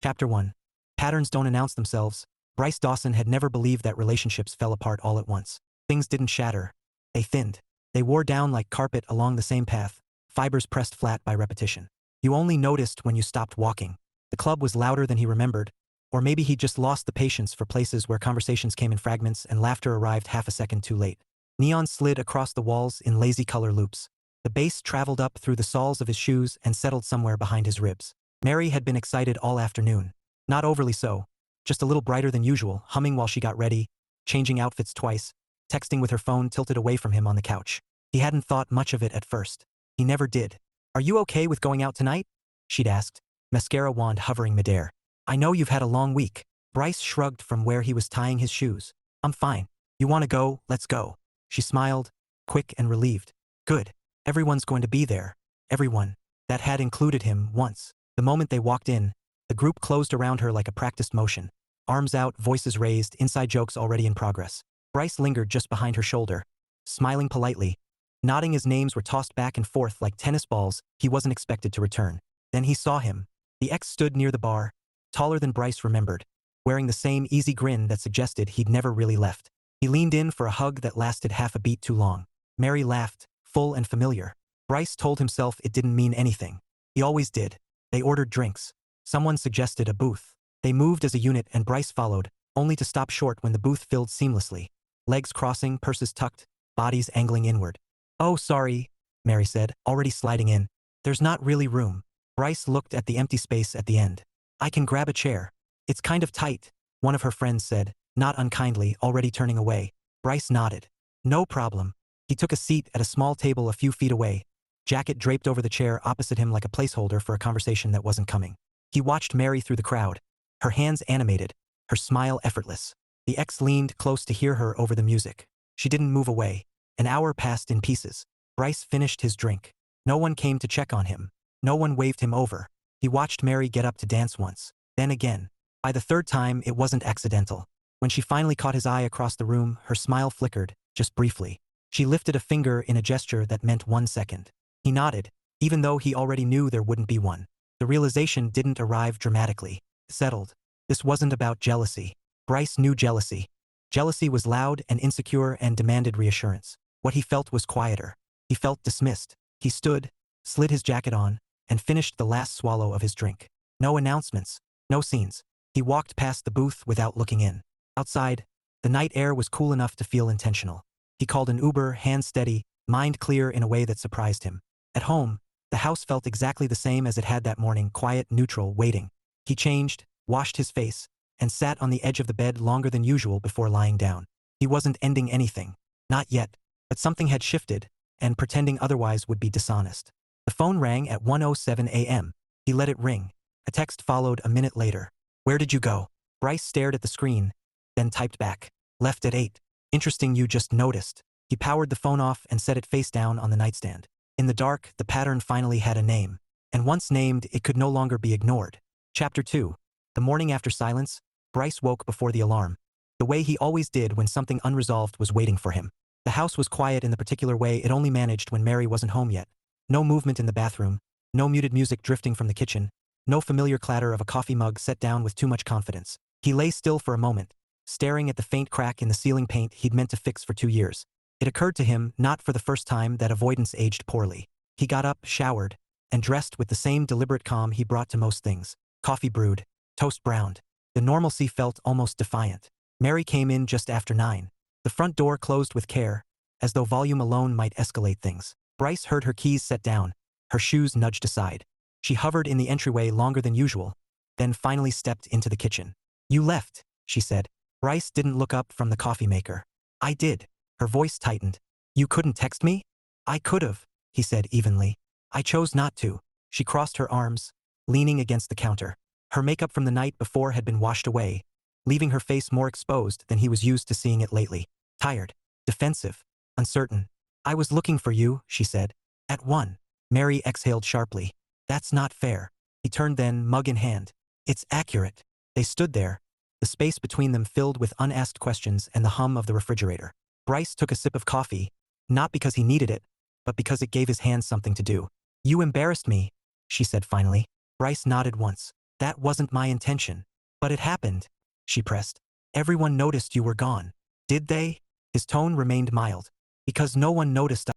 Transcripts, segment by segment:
Chapter 1. Patterns don't announce themselves. Bryce Dawson had never believed that relationships fell apart all at once. Things didn't shatter. They thinned. They wore down like carpet along the same path, fibers pressed flat by repetition. You only noticed when you stopped walking. The club was louder than he remembered, or maybe he just lost the patience for places where conversations came in fragments and laughter arrived half a second too late. Neon slid across the walls in lazy color loops. The bass traveled up through the soles of his shoes and settled somewhere behind his ribs. Mary had been excited all afternoon. Not overly so, just a little brighter than usual, humming while she got ready, changing outfits twice, texting with her phone tilted away from him on the couch. He hadn't thought much of it at first. He never did. "Are you okay with going out tonight?" she'd asked, mascara wand hovering midair. "I know you've had a long week." Bryce shrugged from where he was tying his shoes. "I'm fine. You want to go? Let's go." She smiled, quick and relieved. "Good. Everyone's going to be there." Everyone. That had included him once. The moment they walked in, the group closed around her like a practiced motion. Arms out, voices raised, inside jokes already in progress. Bryce lingered just behind her shoulder, smiling politely, nodding as names were tossed back and forth like tennis balls he wasn't expected to return. Then he saw him. The ex stood near the bar, taller than Bryce remembered, wearing the same easy grin that suggested he'd never really left. He leaned in for a hug that lasted half a beat too long. Mary laughed, full and familiar. Bryce told himself it didn't mean anything. He always did. They ordered drinks. Someone suggested a booth. They moved as a unit and Bryce followed, only to stop short when the booth filled seamlessly. Legs crossing, purses tucked, bodies angling inward. "Oh, sorry," Mary said, already sliding in. "There's not really room." Bryce looked at the empty space at the end. "I can grab a chair." "It's kind of tight," one of her friends said, not unkindly, already turning away. Bryce nodded. "No problem." He took a seat at a small table a few feet away, jacket draped over the chair opposite him like a placeholder for a conversation that wasn't coming. He watched Mary through the crowd, her hands animated, her smile effortless. The ex leaned close to hear her over the music. She didn't move away. An hour passed in pieces. Bryce finished his drink. No one came to check on him. No one waved him over. He watched Mary get up to dance once, then again. By the third time, it wasn't accidental. When she finally caught his eye across the room, her smile flickered, just briefly. She lifted a finger in a gesture that meant 1 second. He nodded, even though he already knew there wouldn't be one. The realization didn't arrive dramatically. Settled. This wasn't about jealousy. Bryce knew jealousy. Jealousy was loud and insecure and demanded reassurance. What he felt was quieter. He felt dismissed. He stood, slid his jacket on, and finished the last swallow of his drink. No announcements. No scenes. He walked past the booth without looking in. Outside, the night air was cool enough to feel intentional. He called an Uber, hands steady, mind clear in a way that surprised him. At home, the house felt exactly the same as it had that morning, quiet, neutral, waiting. He changed, washed his face, and sat on the edge of the bed longer than usual before lying down. He wasn't ending anything. Not yet. But something had shifted, and pretending otherwise would be dishonest. The phone rang at 1:07 a.m. He let it ring. A text followed a minute later. "Where did you go?" Bryce stared at the screen, then typed back. "Left at 8. Interesting you just noticed." He powered the phone off and set it face down on the nightstand. In the dark, the pattern finally had a name. And once named, it could no longer be ignored. Chapter 2. The morning after silence, Bryce woke before the alarm. The way he always did when something unresolved was waiting for him. The house was quiet in the particular way it only managed when Mary wasn't home yet. No movement in the bathroom, no muted music drifting from the kitchen, no familiar clatter of a coffee mug set down with too much confidence. He lay still for a moment, staring at the faint crack in the ceiling paint he'd meant to fix for 2 years. It occurred to him, not for the first time, that avoidance aged poorly. He got up, showered, and dressed with the same deliberate calm he brought to most things. Coffee brewed, toast browned. The normalcy felt almost defiant. Mary came in just after 9. The front door closed with care, as though volume alone might escalate things. Bryce heard her keys set down, her shoes nudged aside. She hovered in the entryway longer than usual, then finally stepped into the kitchen. "You left," she said. Bryce didn't look up from the coffee maker. "I did." Her voice tightened. "You couldn't text me?" "I could've," he said evenly. "I chose not to." She crossed her arms, leaning against the counter. Her makeup from the night before had been washed away, leaving her face more exposed than he was used to seeing it lately. Tired, defensive, uncertain. "I was looking for you," she said. "At 1. Mary exhaled sharply. "That's not fair." He turned then, mug in hand. "It's accurate." They stood there, the space between them filled with unasked questions and the hum of the refrigerator. Bryce took a sip of coffee, not because he needed it, but because it gave his hands something to do. "You embarrassed me," she said finally. Bryce nodded once. That wasn't my intention. But it happened, she pressed. Everyone noticed you were gone. Did they? His tone remained mild. Because no one noticed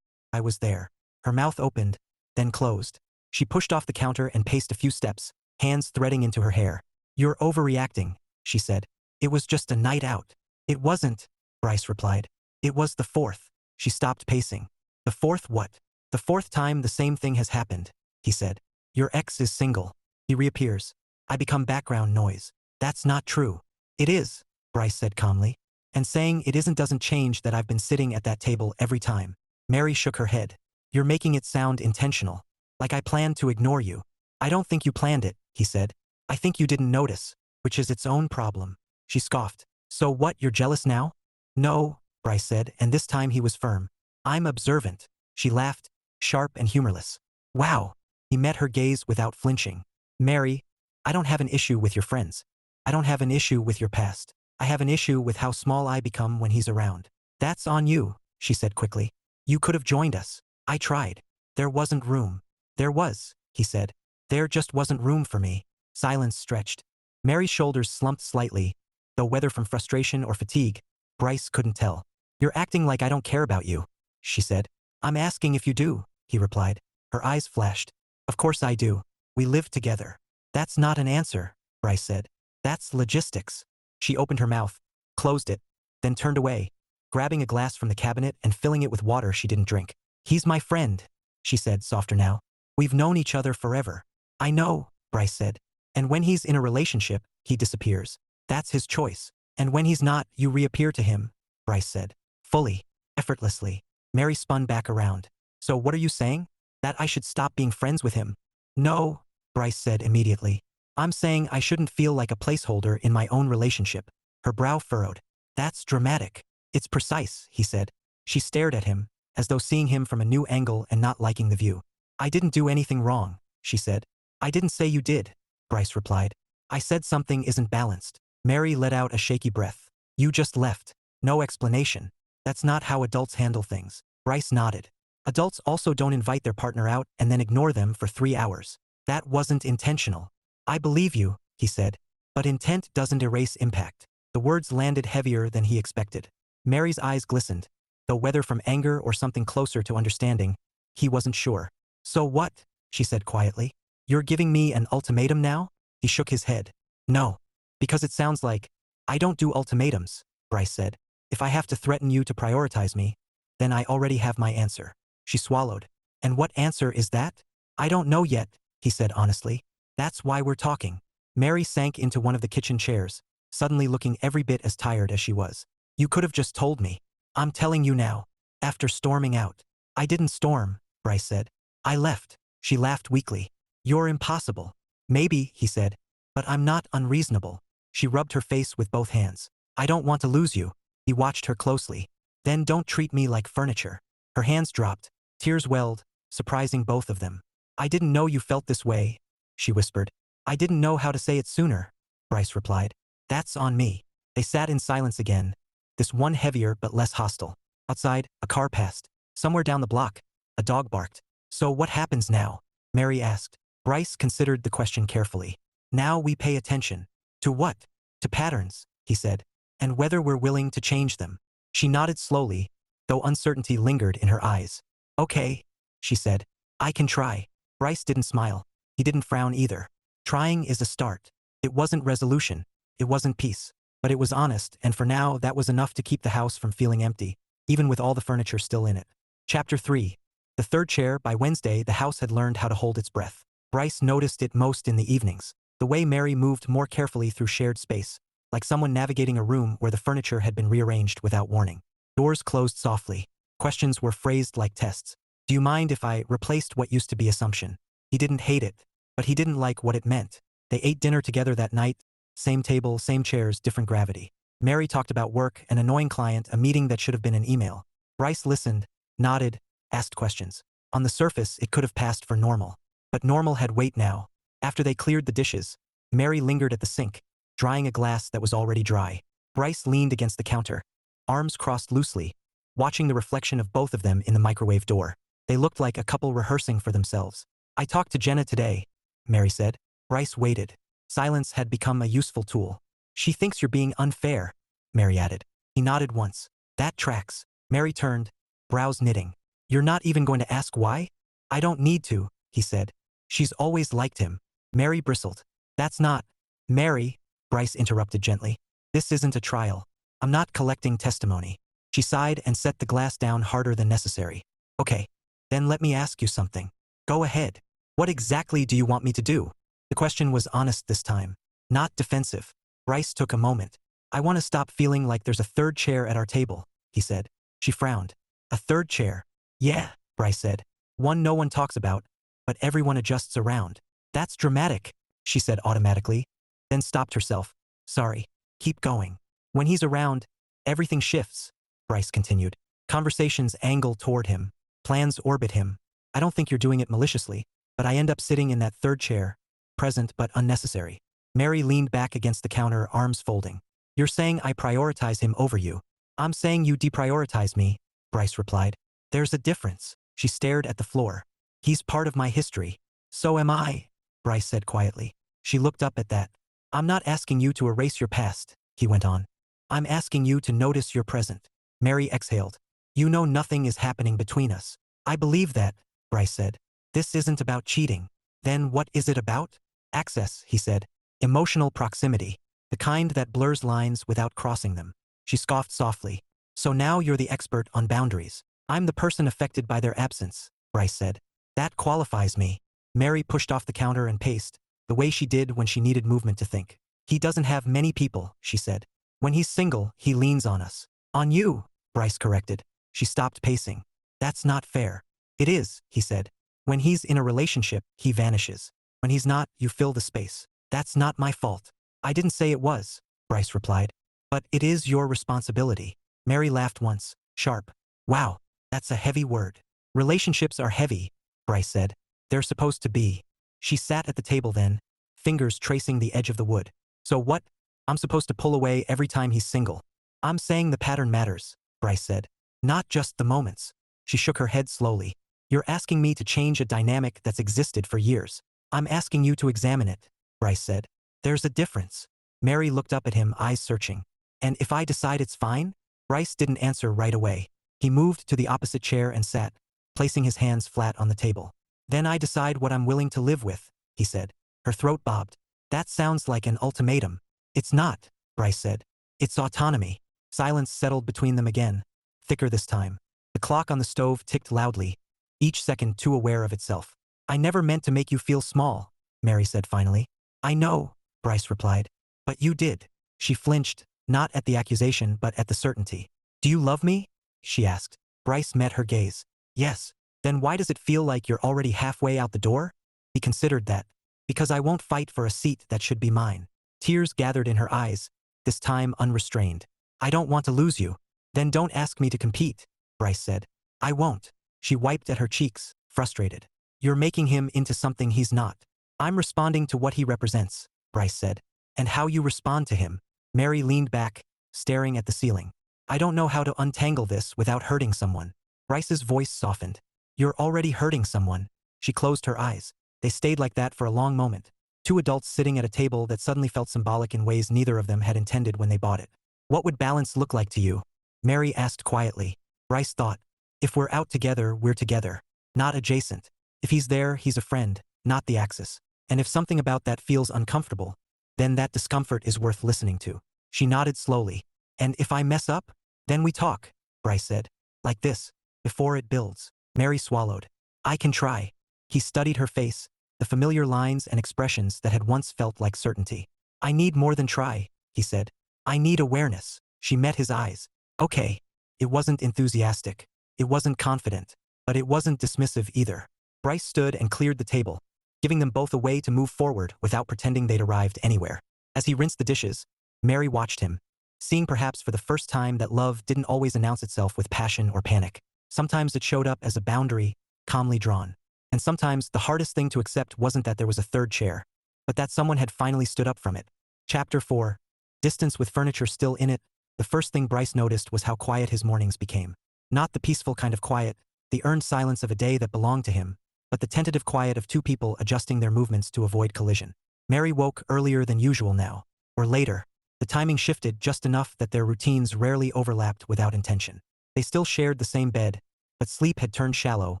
I was there. Her mouth opened, then closed. She pushed off the counter and paced a few steps, hands threading into her hair. You're overreacting, she said. It was just a night out. It wasn't, Bryce replied. It was the fourth. She stopped pacing. The fourth what? The fourth time the same thing has happened, he said. Your ex is single. He reappears. I become background noise. That's not true. It is, Bryce said calmly. And saying it isn't doesn't change that I've been sitting at that table every time. Mary shook her head. You're making it sound intentional. Like I planned to ignore you. I don't think you planned it, he said. I think you didn't notice, which is its own problem. She scoffed. So what, you're jealous now? No, Bryce said, and this time he was firm. I'm observant. She laughed, sharp and humorless. Wow. He met her gaze without flinching. Mary, I don't have an issue with your friends. I don't have an issue with your past. I have an issue with how small I become when he's around. That's on you, she said quickly. You could have joined us. I tried. There wasn't room. There was, he said. There just wasn't room for me. Silence stretched. Mary's shoulders slumped slightly, though whether from frustration or fatigue, Bryce couldn't tell. You're acting like I don't care about you, she said. I'm asking if you do, he replied. Her eyes flashed. Of course I do. We live together. That's not an answer, Bryce said. That's logistics. She opened her mouth, closed it, then turned away, grabbing a glass from the cabinet and filling it with water she didn't drink. He's my friend, she said, softer now. We've known each other forever. I know, Bryce said. And when he's in a relationship, he disappears. That's his choice. And when he's not, you reappear to him, Bryce said. Fully, effortlessly. Mary spun back around. So what are you saying? That I should stop being friends with him? No, Bryce said immediately. I'm saying I shouldn't feel like a placeholder in my own relationship. Her brow furrowed. That's dramatic. It's precise, he said. She stared at him, as though seeing him from a new angle and not liking the view. I didn't do anything wrong, she said. I didn't say you did, Bryce replied. I said something isn't balanced. Mary let out a shaky breath. You just left. No explanation. That's not how adults handle things. Bryce nodded. Adults also don't invite their partner out and then ignore them for 3 hours. That wasn't intentional. I believe you, he said. But intent doesn't erase impact. The words landed heavier than he expected. Mary's eyes glistened, though whether from anger or something closer to understanding, he wasn't sure. So what? She said quietly. You're giving me an ultimatum now? He shook his head. No. Because it sounds like, I don't do ultimatums, Bryce said. If I have to threaten you to prioritize me, then I already have my answer. She swallowed. And what answer is that? I don't know yet, he said honestly. That's why we're talking. Mary sank into one of the kitchen chairs, suddenly looking every bit as tired as she was. You could have just told me. I'm telling you now. After storming out. I didn't storm, Bryce said. I left. She laughed weakly. You're impossible. Maybe, he said. But I'm not unreasonable. She rubbed her face with both hands. I don't want to lose you. He watched her closely. Then don't treat me like furniture. Her hands dropped. Tears welled, surprising both of them. I didn't know you felt this way, she whispered. I didn't know how to say it sooner, Bryce replied. That's on me. They sat in silence again, this one heavier but less hostile. Outside, a car passed. Somewhere down the block, a dog barked. So what happens now? Mary asked. Bryce considered the question carefully. Now we pay attention. To what? To patterns, he said. And whether we're willing to change them. She nodded slowly, though uncertainty lingered in her eyes. Okay, she said. I can try. Bryce didn't smile. He didn't frown either. Trying is a start. It wasn't resolution. It wasn't peace. But it was honest, and for now that was enough to keep the house from feeling empty, even with all the furniture still in it. Chapter 3. The third chair. By Wednesday, the house had learned how to hold its breath. Bryce noticed it most in the evenings. The way Mary moved more carefully through shared space, like someone navigating a room where the furniture had been rearranged without warning. Doors closed softly. Questions were phrased like tests. Do you mind if I replaced what used to be assumption? He didn't hate it, but he didn't like what it meant. They ate dinner together that night. Same table, same chairs, different gravity. Mary talked about work, an annoying client, a meeting that should have been an email. Bryce listened, nodded, asked questions. On the surface, it could have passed for normal. But normal had weight now. After they cleared the dishes, Mary lingered at the sink, drying a glass that was already dry. Bryce leaned against the counter, arms crossed loosely, watching the reflection of both of them in the microwave door. They looked like a couple rehearsing for themselves. I talked to Jenna today, Mary said. Bryce waited. Silence had become a useful tool. She thinks you're being unfair, Mary added. He nodded once. That tracks. Mary turned, brows knitting. You're not even going to ask why? I don't need to, he said. She's always liked him. Mary bristled. That's not. Mary, Bryce interrupted gently. This isn't a trial. I'm not collecting testimony. She sighed and set the glass down harder than necessary. Okay, then let me ask you something. Go ahead. What exactly do you want me to do? The question was honest this time, not defensive. Bryce took a moment. I want to stop feeling like there's a third chair at our table, he said. She frowned. A third chair? Yeah, Bryce said. One no one talks about, but everyone adjusts around. That's dramatic, she said automatically, then stopped herself. Sorry, keep going. When he's around, everything shifts, Bryce continued. Conversations angle toward him. Plans orbit him. I don't think you're doing it maliciously, but I end up sitting in that third chair, present but unnecessary. Mary leaned back against the counter, arms folding. You're saying I prioritize him over you. I'm saying you deprioritize me, Bryce replied. There's a difference. She stared at the floor. He's part of my history. So am I, Bryce said quietly. She looked up at that. I'm not asking you to erase your past, he went on. I'm asking you to notice your present. Mary exhaled. You know nothing is happening between us. I believe that, Bryce said. This isn't about cheating. Then what is it about? Access, he said. Emotional proximity. The kind that blurs lines without crossing them. She scoffed softly. So now you're the expert on boundaries. I'm the person affected by their absence, Bryce said. That qualifies me. Mary pushed off the counter and paced, the way she did when she needed movement to think. He doesn't have many people, she said. When he's single, he leans on us. On you, Bryce corrected. She stopped pacing. That's not fair. It is, he said. When he's in a relationship, he vanishes. When he's not, you fill the space. That's not my fault. I didn't say it was, Bryce replied. But it is your responsibility. Mary laughed once, sharp. Wow, that's a heavy word. Relationships are heavy, Bryce said. They're supposed to be. She sat at the table then, fingers tracing the edge of the wood. So what? I'm supposed to pull away every time he's single. I'm saying the pattern matters, Bryce said. Not just the moments. She shook her head slowly. You're asking me to change a dynamic that's existed for years. I'm asking you to examine it, Bryce said. There's a difference. Mary looked up at him, eyes searching. And if I decide it's fine? Bryce didn't answer right away. He moved to the opposite chair and sat, placing his hands flat on the table. Then I decide what I'm willing to live with, he said. Her throat bobbed. That sounds like an ultimatum. It's not, Bryce said. It's autonomy. Silence settled between them again, thicker this time. The clock on the stove ticked loudly, each second too aware of itself. I never meant to make you feel small, Mary said finally. I know, Bryce replied. But you did. She flinched, not at the accusation but at the certainty. Do you love me? She asked. Bryce met her gaze. Yes. Then why does it feel like you're already halfway out the door? He considered that. Because I won't fight for a seat that should be mine. Tears gathered in her eyes, this time unrestrained. I don't want to lose you. Then don't ask me to compete, Bryce said. I won't. She wiped at her cheeks, frustrated. You're making him into something he's not. I'm responding to what he represents, Bryce said. And how you respond to him. Mary leaned back, staring at the ceiling. I don't know how to untangle this without hurting someone. Bryce's voice softened. You're already hurting someone. She closed her eyes. They stayed like that for a long moment. Two adults sitting at a table that suddenly felt symbolic in ways neither of them had intended when they bought it. What would balance look like to you? Mary asked quietly. Bryce thought. If we're out together, we're together. Not adjacent. If he's there, he's a friend, not the axis. And if something about that feels uncomfortable, then that discomfort is worth listening to. She nodded slowly. And if I mess up, then we talk, Bryce said. Like this, before it builds. Mary swallowed. I can try. He studied her face, the familiar lines and expressions that had once felt like certainty. I need more than try, he said. I need awareness. She met his eyes. Okay. It wasn't enthusiastic. It wasn't confident. But it wasn't dismissive either. Bryce stood and cleared the table, giving them both a way to move forward without pretending they'd arrived anywhere. As he rinsed the dishes, Mary watched him, seeing perhaps for the first time that love didn't always announce itself with passion or panic. Sometimes it showed up as a boundary, calmly drawn. And sometimes the hardest thing to accept wasn't that there was a third chair, but that someone had finally stood up from it. Chapter 4. Distance with furniture still in it. The first thing Bryce noticed was how quiet his mornings became. Not the peaceful kind of quiet, the earned silence of a day that belonged to him, but the tentative quiet of two people adjusting their movements to avoid collision. Mary woke earlier than usual now, or later. The timing shifted just enough that their routines rarely overlapped without intention. They still shared the same bed, but sleep had turned shallow,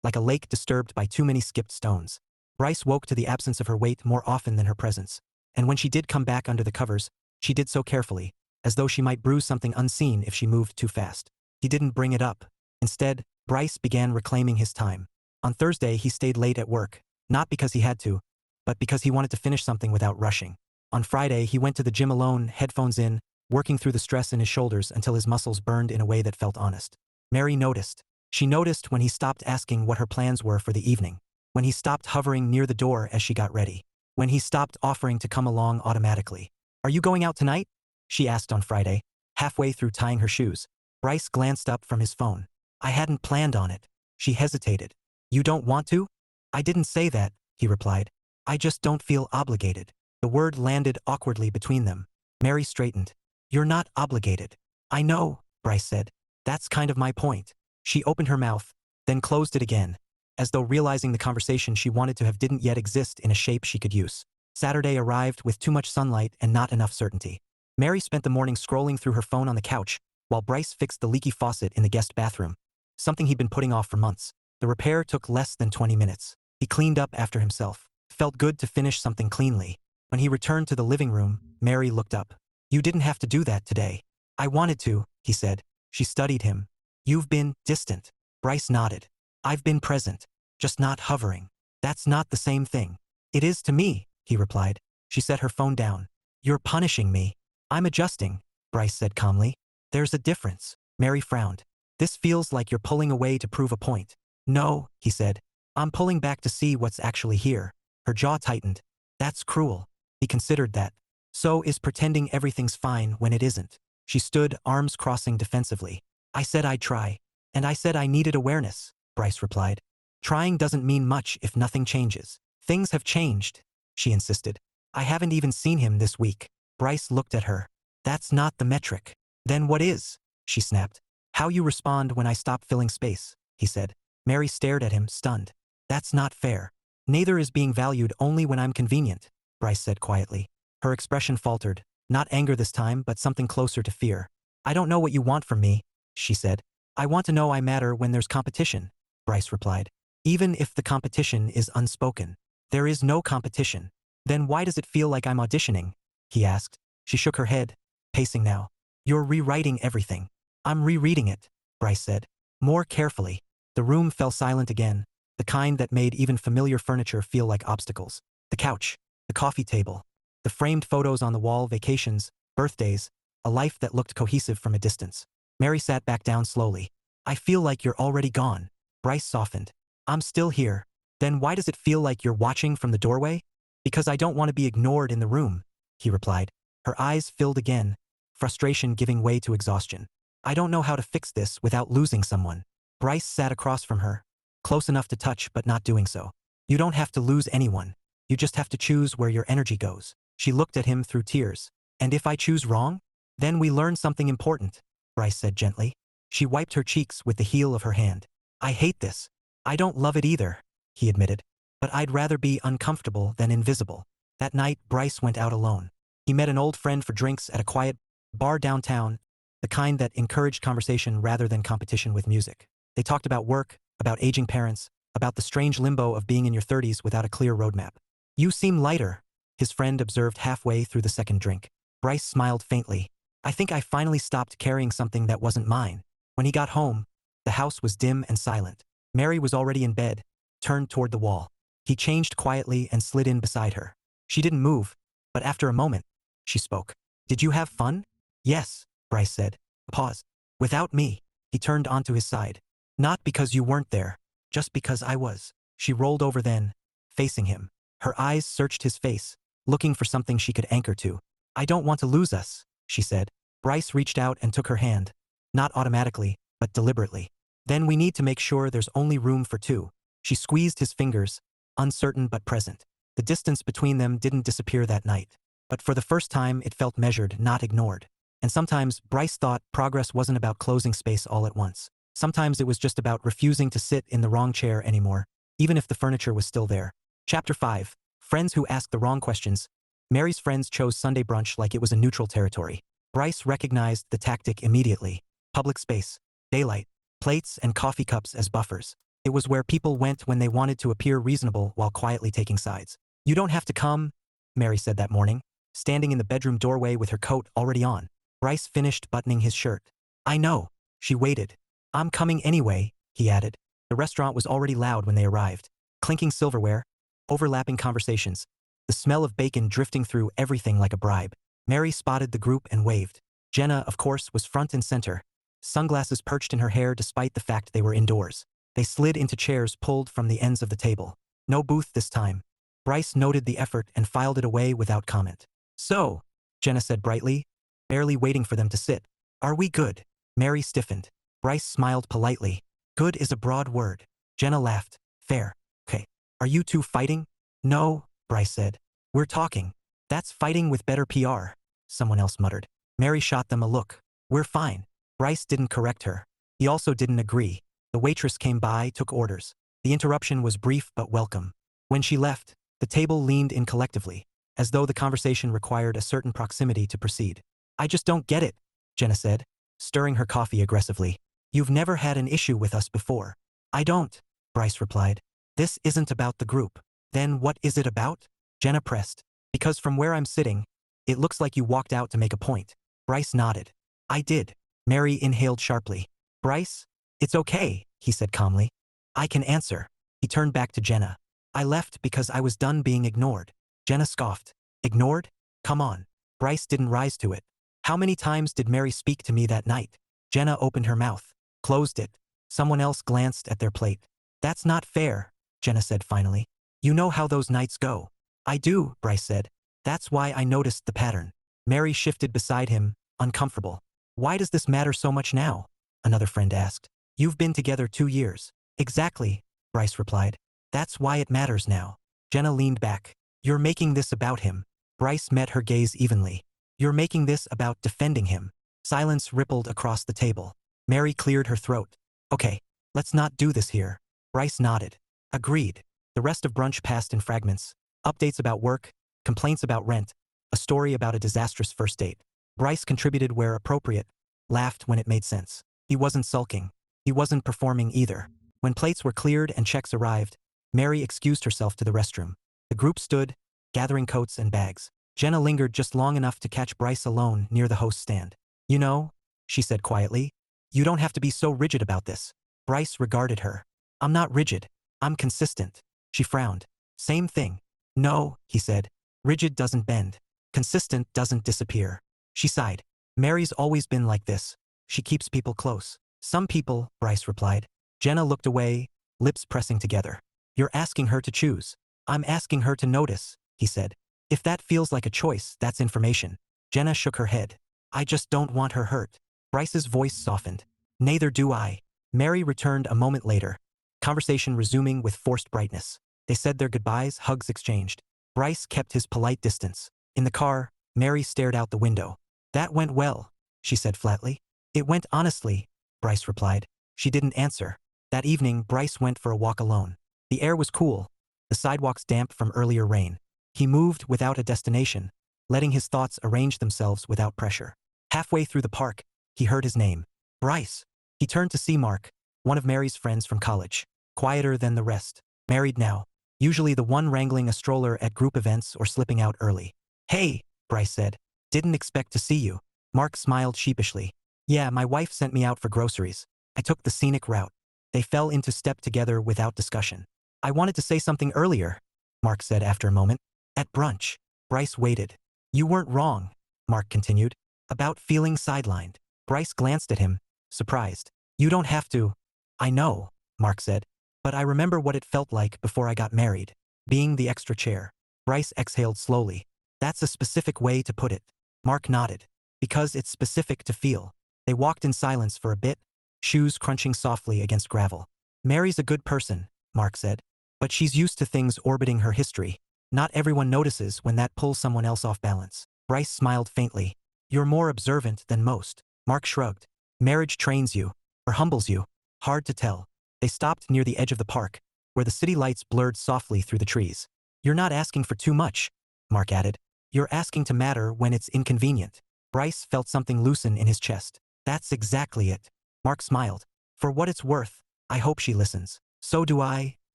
like a lake disturbed by too many skipped stones. Bryce woke to the absence of her weight more often than her presence, and when she did come back under the covers, she did so carefully, as though she might bruise something unseen if she moved too fast. He didn't bring it up. Instead, Bryce began reclaiming his time. On Thursday, he stayed late at work, not because he had to, but because he wanted to finish something without rushing. On Friday, he went to the gym alone, headphones in, working through the stress in his shoulders until his muscles burned in a way that felt honest. Mary noticed. She noticed when he stopped asking what her plans were for the evening, when he stopped hovering near the door as she got ready, when he stopped offering to come along automatically. "Are you going out tonight?" she asked on Friday, halfway through tying her shoes. Bryce glanced up from his phone. "I hadn't planned on it." She hesitated. "You don't want to?" "I didn't say that," he replied. "I just don't feel obligated." The word landed awkwardly between them. Mary straightened. "You're not obligated." "I know," Bryce said. "That's kind of my point." She opened her mouth, then closed it again, as though realizing the conversation she wanted to have didn't yet exist in a shape she could use. Saturday arrived with too much sunlight and not enough certainty. Mary spent the morning scrolling through her phone on the couch, while Bryce fixed the leaky faucet in the guest bathroom, something he'd been putting off for months. The repair took less than 20 minutes. He cleaned up after himself. Felt good to finish something cleanly. When he returned to the living room, Mary looked up. "You didn't have to do that today." "I wanted to," he said. She studied him. "You've been distant." Bryce nodded. "I've been present, just not hovering." "That's not the same thing." "It is to me," he replied. She set her phone down. "You're punishing me." "I'm adjusting," Bryce said calmly. "There's a difference." Mary frowned. "This feels like you're pulling away to prove a point." "No," he said. "I'm pulling back to see what's actually here." Her jaw tightened. "That's cruel." He considered that. "So is pretending everything's fine when it isn't." She stood, arms crossing defensively. "I said I'd try. And I said I needed awareness," Bryce replied. "Trying doesn't mean much if nothing changes." "Things have changed," she insisted. "I haven't even seen him this week." Bryce looked at her. "That's not the metric." "Then what is?" she snapped. "How you respond when I stop filling space," he said. Mary stared at him, stunned. "That's not fair." "Neither is being valued only when I'm convenient," Bryce said quietly. Her expression faltered, not anger this time, but something closer to fear. "I don't know what you want from me," she said. "I want to know I matter when there's competition," Bryce replied. "Even if the competition is unspoken." "There is no competition." "Then why does it feel like I'm auditioning?" he asked. She shook her head, pacing now. "You're rewriting everything." "I'm rereading it," Bryce said, more carefully. The room fell silent again, the kind that made even familiar furniture feel like obstacles. The couch, the coffee table, the framed photos on the wall, vacations, birthdays, a life that looked cohesive from a distance. Mary sat back down slowly. "I feel like you're already gone." Bryce softened. "I'm still here." "Then why does it feel like you're watching from the doorway?" "Because I don't want to be ignored in the room," he replied. Her eyes filled again, frustration giving way to exhaustion. "I don't know how to fix this without losing someone." Bryce sat across from her, close enough to touch but not doing so. "You don't have to lose anyone. You just have to choose where your energy goes." She looked at him through tears. "And if I choose wrong? Then we learn something important," Bryce said gently. She wiped her cheeks with the heel of her hand. "I hate this. I don't love it either," he admitted. "But I'd rather be uncomfortable than invisible." That night, Bryce went out alone. He met an old friend for drinks at a quiet bar downtown, the kind that encouraged conversation rather than competition with music. They talked about work, about aging parents, about the strange limbo of being in your 30s without a clear roadmap. "You seem lighter," his friend observed halfway through the second drink. Bryce smiled faintly. "I think I finally stopped carrying something that wasn't mine." When he got home, the house was dim and silent. Mary was already in bed, turned toward the wall. He changed quietly and slid in beside her. She didn't move, but after a moment, she spoke. "Did you have fun?" "Yes," Bryce said. A pause. "Without me." He turned onto his side. "Not because you weren't there, just because I was." She rolled over then, facing him. Her eyes searched his face, looking for something she could anchor to. "I don't want to lose us," she said. Bryce reached out and took her hand. Not automatically, but deliberately. "Then we need to make sure there's only room for two." She squeezed his fingers, uncertain but present. The distance between them didn't disappear that night. But for the first time, it felt measured, not ignored. And sometimes, Bryce thought progress wasn't about closing space all at once. Sometimes it was just about refusing to sit in the wrong chair anymore, even if the furniture was still there. Chapter 5. Friends who ask the wrong questions. Mary's friends chose Sunday brunch like it was a neutral territory. Bryce recognized the tactic immediately. Public space, daylight, plates and coffee cups as buffers. It was where people went when they wanted to appear reasonable while quietly taking sides. "You don't have to come," Mary said that morning, standing in the bedroom doorway with her coat already on. Bryce finished buttoning his shirt. "I know." She waited. "I'm coming anyway," he added. The restaurant was already loud when they arrived. Clinking silverware, overlapping conversations, the smell of bacon drifting through everything like a bribe. Mary spotted the group and waved. Jenna, of course, was front and center, sunglasses perched in her hair despite the fact they were indoors. They slid into chairs pulled from the ends of the table. No booth this time. Bryce noted the effort and filed it away without comment. "So," Jenna said brightly, barely waiting for them to sit. "Are we good?" Mary stiffened. Bryce smiled politely. "Good is a broad word." Jenna laughed. "Fair. Okay. Are you two fighting?" "No," Bryce said. "We're talking." "That's fighting with better PR," someone else muttered. Mary shot them a look. "We're fine." Bryce didn't correct her. He also didn't agree. The waitress came by, took orders. The interruption was brief but welcome. When she left, the table leaned in collectively, as though the conversation required a certain proximity to proceed. "I just don't get it," Jenna said, stirring her coffee aggressively. "You've never had an issue with us before." "I don't," Bryce replied. "This isn't about the group." "Then what is it about?" Jenna pressed. "Because from where I'm sitting, it looks like you walked out to make a point." Bryce nodded. "I did." Mary inhaled sharply. "Bryce? It's okay," he said calmly. "I can answer." He turned back to Jenna. "I left because I was done being ignored." Jenna scoffed. "Ignored? Come on." Bryce didn't rise to it. "How many times did Mary speak to me that night?" Jenna opened her mouth, closed it. Someone else glanced at their plate. "That's not fair," Jenna said finally. "You know how those nights go." "I do," Bryce said. "That's why I noticed the pattern." Mary shifted beside him, uncomfortable. "Why does this matter so much now?" another friend asked. "You've been together 2 years." "Exactly," Bryce replied. "That's why it matters now." Jenna leaned back. "You're making this about him." Bryce met her gaze evenly. "You're making this about defending him." Silence rippled across the table. Mary cleared her throat. "Okay, let's not do this here." Bryce nodded. "Agreed." The rest of brunch passed in fragments. Updates about work, complaints about rent, a story about a disastrous first date. Bryce contributed where appropriate, laughed when it made sense. He wasn't sulking. He wasn't performing either. When plates were cleared and checks arrived, Mary excused herself to the restroom. The group stood, gathering coats and bags. Jenna lingered just long enough to catch Bryce alone near the host's stand. "You know," she said quietly, "you don't have to be so rigid about this." Bryce regarded her. "I'm not rigid. I'm consistent." She frowned. "Same thing." "No," he said. "Rigid doesn't bend. Consistent doesn't disappear." She sighed. "Mary's always been like this. She keeps people close." "Some people," Bryce replied. Jenna looked away, lips pressing together. "You're asking her to choose." "I'm asking her to notice," he said. "If that feels like a choice, that's information." Jenna shook her head. "I just don't want her hurt." Bryce's voice softened. "Neither do I." Mary returned a moment later, conversation resuming with forced brightness. They said their goodbyes, hugs exchanged. Bryce kept his polite distance. In the car, Mary stared out the window. "That went well," she said flatly. "It went honestly," Bryce replied. She didn't answer. That evening, Bryce went for a walk alone. The air was cool, the sidewalks damp from earlier rain. He moved without a destination, letting his thoughts arrange themselves without pressure. Halfway through the park, he heard his name. "Bryce." He turned to see Mark, one of Mary's friends from college. Quieter than the rest. Married now. Usually the one wrangling a stroller at group events or slipping out early. "Hey," Bryce said. "Didn't expect to see you." Mark smiled sheepishly. "Yeah, my wife sent me out for groceries. I took the scenic route." They fell into step together without discussion. "I wanted to say something earlier," Mark said after a moment. "At brunch." Bryce waited. "You weren't wrong," Mark continued. "About feeling sidelined." Bryce glanced at him, surprised. "You don't have to." "I know," Mark said. "But I remember what it felt like before I got married. Being the extra chair." Bryce exhaled slowly. "That's a specific way to put it." Mark nodded. "Because it's specific to feel." They walked in silence for a bit, shoes crunching softly against gravel. "Mary's a good person," Mark said. "But she's used to things orbiting her history. Not everyone notices when that pulls someone else off balance." Bryce smiled faintly. "You're more observant than most." Mark shrugged. "Marriage trains you, or humbles you. Hard to tell." They stopped near the edge of the park, where the city lights blurred softly through the trees. You're not asking for too much, Mark added. You're asking to matter when it's inconvenient. Bryce felt something loosen in his chest. That's exactly it. Mark smiled. For what it's worth, I hope she listens. So do I,